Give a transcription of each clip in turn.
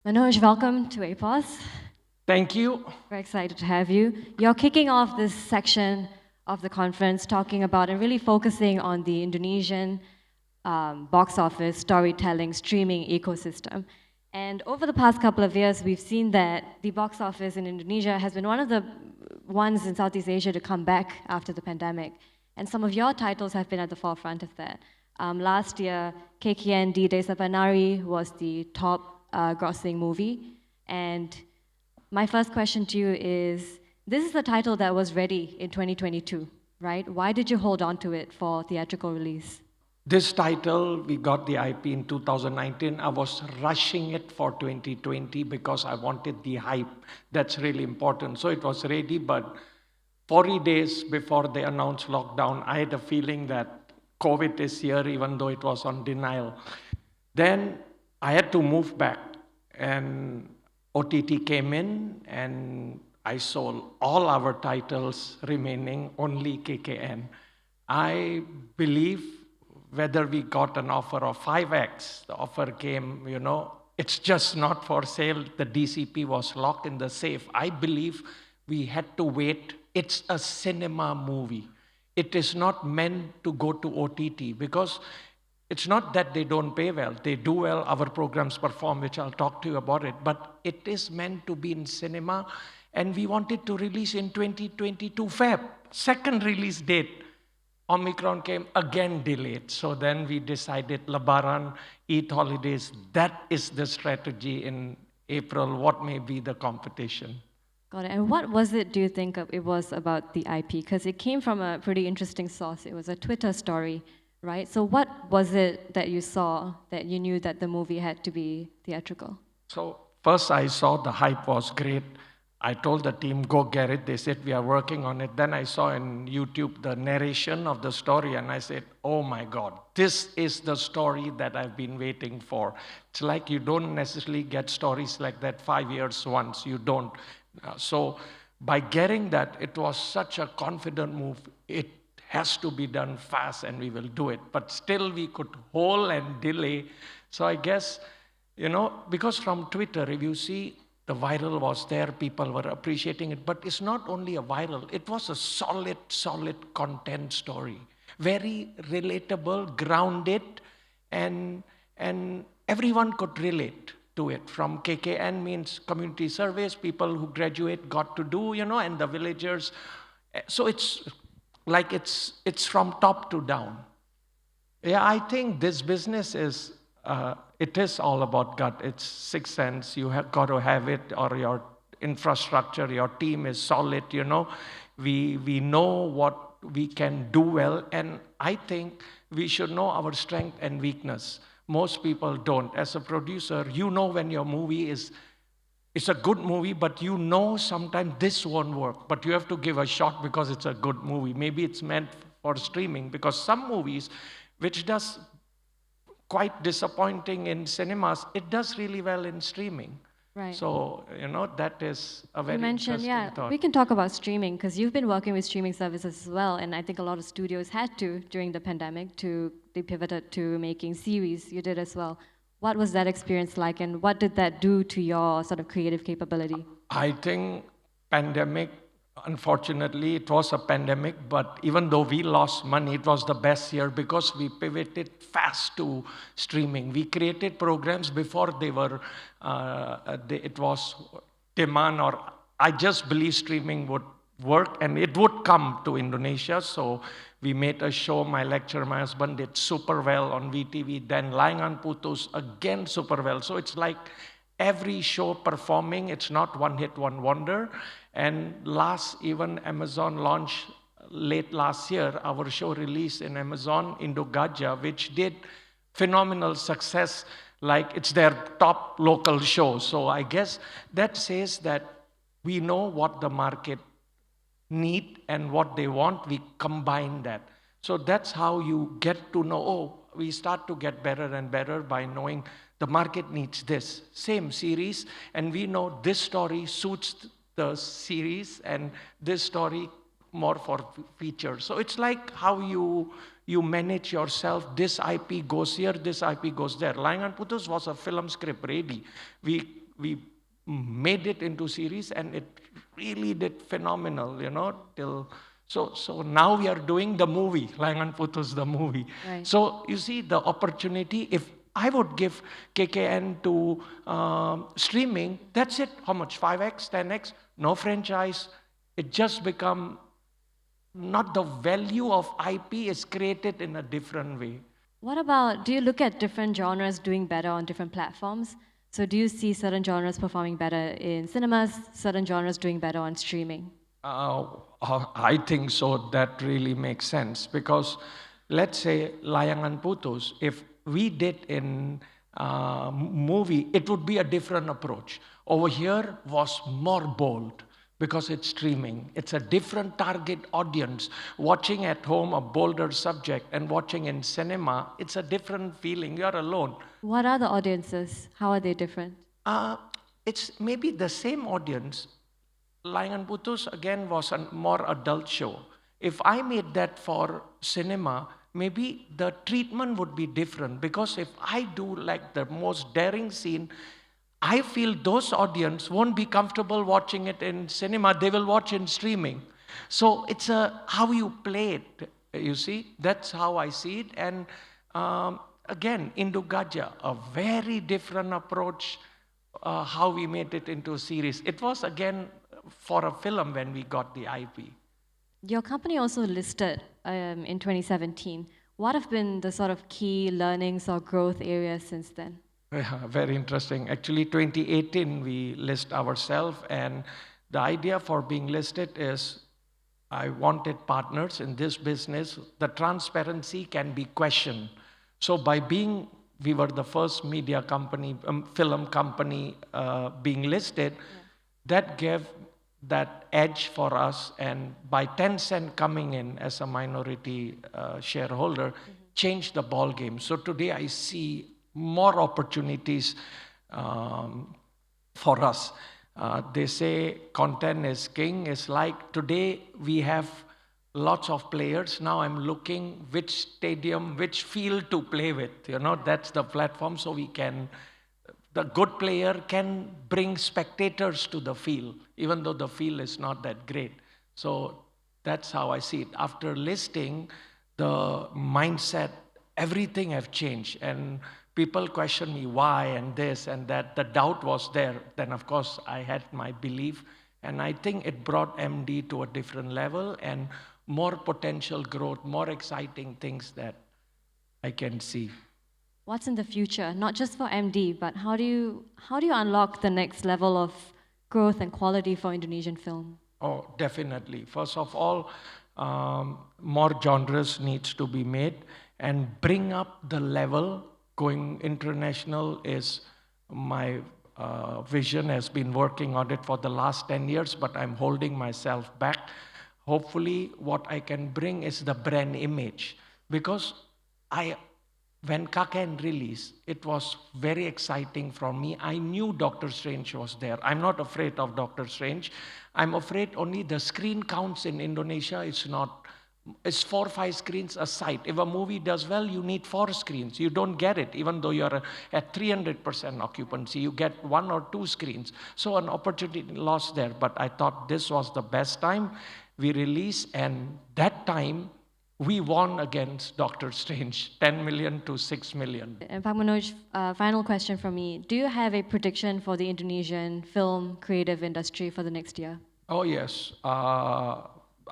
Manoj, welcome to APOS. Thank you. Very excited to have you. You're kicking off this section of the conference talking about and really focusing on the Indonesian box office, storytelling, streaming ecosystem. And over the past couple of years, we've seen that the box office in Indonesia has been one of the ones in Southeast Asia to come back after the pandemic. And some of your titles have been at the forefront of that. Last year, KKN di Desa Penari was the top grossing movie. And my first question to you is, this is the title that was ready in 2022, right? Why did you hold on to it for theatrical release? This title, we got the IP in 2019. I was rushing it for 2020 because I wanted the hype. That's really important. So it was ready, but 40 days before they announced lockdown, I had a feeling that COVID is here, even though it was on denial. Then I had to move back, and OTT came in, and I sold all our titles remaining, only KKN. I believe whether we got an offer of 5x, the offer came, it's just not for sale. The DCP was locked in the safe. I believe we had to wait. It's a cinema movie. It is not meant to go to OTT because it's not that they don't pay well. They do well. Our programs perform, which I'll talk to you about it. But it is meant to be in cinema. And we wanted to release in 2022 Feb. Second release date. Omicron came, again delayed. So then we decided Lebaran, Eid holidays. That is the strategy in April. What may be the competition? Got it. And what was it, do you think, it was about the IP? Because it came from a pretty interesting source. It was a Twitter story, right? So what was it that you saw that you knew that the movie had to be theatrical? So first I saw the hype was great. I told the team, go get it. They said, we are working on it. Then I saw on YouTube the narration of the story, and I said, oh my God, this is the story that I've been waiting for. It's like you don't necessarily get stories like that 5 years once. You don't. So by getting that, it was such a confident move. It has to be done fast, and we will do it. But still, we could hold and delay. So I guess, because from Twitter, if you see, the viral was there, people were appreciating it, but it's not only a viral, it was a solid content story. Very relatable, grounded, and everyone could relate to it. From KKN means community service, people who graduate got to do, and the villagers. So it's like it's from top to down. Yeah, I think this business is, it is all about gut. It's sixth sense. You have got to have it, or your infrastructure, your team is solid, We know what we can do well, and I think we should know our strength and weakness. Most people don't. As a producer, you know when your movie it's a good movie, but sometimes this won't work. But you have to give a shot because it's a good movie. Maybe it's meant for streaming, because some movies, which does quite disappointing in cinemas, it does really well in streaming. Right. So, that is a very you mentioned, interesting thought. We can talk about streaming, because you've been working with streaming services as well, and I think a lot of studios had to during the pandemic they pivoted to making series. You did as well. What was that experience like, and what did that do to your sort of creative capability? I think pandemic, unfortunately, it was a pandemic, but even though we lost money, it was the best year because we pivoted fast to streaming. We created programs before they were, it was demand, or I just believe streaming would work and it would come to Indonesia. So we made a show, my lecturer, my husband did super well on VTV, then Layangan Putus, again super well. So it's like every show performing, it's not one hit, one wonder. And even Amazon launched late last year, our show released in Amazon, Indo Gajah, which did phenomenal success, like it's their top local show. So I guess that says that we know what the market need and what they want, we combine that. So that's how you get to know, we start to get better and better by knowing the market needs this. Same series, and we know this story suits the series and this story more for features. So it's like how you manage yourself. This IP goes here, this IP goes there. Layangan Putus was a film script ready. we made it into series, and it really did phenomenal, so now we are doing the movie, Layangan Putus, the movie. Right. So you see the opportunity, if I would give KKN to streaming, that's it. How much? 5x, 10x? No franchise. It just become, not the value of IP is created in a different way. What about, do you look at different genres doing better on different platforms? So do you see certain genres performing better in cinemas, certain genres doing better on streaming? I think so. That really makes sense, because let's say Layangan Putus, if we did in movie, it would be a different approach. Over here was more bold, because it's streaming. It's a different target audience. Watching at home a bolder subject and watching in cinema, it's a different feeling. You're alone. What are the audiences? How are they different? It's maybe the same audience. Layangan Putus again was a more adult show. If I made that for cinema, maybe the treatment would be different, because if I do like the most daring scene, I feel those audience won't be comfortable watching it in cinema. They will watch in streaming. So it's how you play it, you see. That's how I see it. And again, Indu Gajah, a very different approach, how we made it into a series. It was again for a film when we got the IP. Your company also listed in 2017. What have been the sort of key learnings or growth areas since then? Yeah, very interesting. Actually, 2018, we list ourselves, and the idea for being listed is I wanted partners in this business. The transparency can be questioned. So we were the first media company, film company being listed, that gave that edge for us, and by Tencent coming in as a minority shareholder, changed the ball game. So today I see more opportunities for us. They say content is king. It's like today we have lots of players. Now I'm looking which stadium, which field to play with. That's the platform, so the good player can bring spectators to the field, even though the field is not that great. So that's how I see it. After listing, the mindset, everything have changed, and people question me why and this and that. The doubt was there. Then, of course, I had my belief, and I think it brought MD to a different level and more potential growth, more exciting things that I can see. What's in the future, not just for MD, but how do you unlock the next level of growth and quality for Indonesian film? Oh, definitely. First of all, more genres needs to be made and bring up the level. Going international is my vision. Has been working on it for the last 10 years, but I'm holding myself back. Hopefully, what I can bring is the brand image, because when KKN released, it was very exciting for me. I knew Doctor Strange was there. I'm not afraid of Doctor Strange. I'm afraid only the screen counts in Indonesia. It's 4 or 5 screens a site. If a movie does well, you need 4 screens. You don't get it, even though you're at 300% occupancy. You get 1 or 2 screens. So an opportunity lost there. But I thought this was the best time. We released, and that time, we won against Doctor Strange, 10 million to 6 million. And Pak Manoj, final question from me. Do you have a prediction for the Indonesian film creative industry for the next year? Oh, yes.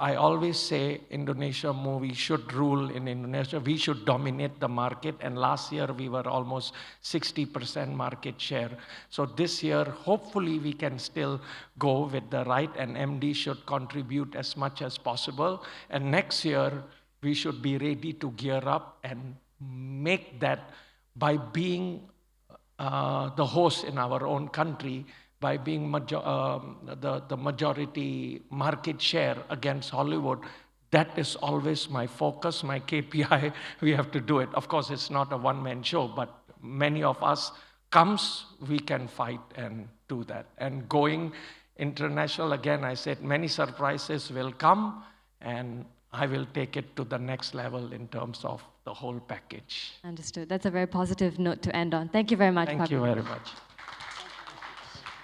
I always say Indonesia movie should rule in Indonesia. We should dominate the market. And last year, we were almost 60% market share. So this year, hopefully, we can still go with the right, and MD should contribute as much as possible. And next year, we should be ready to gear up and make that by being the host in our own country, by being the majority market share against Hollywood. That is always my focus, my KPI. We have to do it. Of course, it's not a one-man show, but many of us we can fight and do that. And going international, again, I said many surprises will come, and I will take it to the next level in terms of the whole package. Understood. That's a very positive note to end on. Thank you very much. Thank you very much.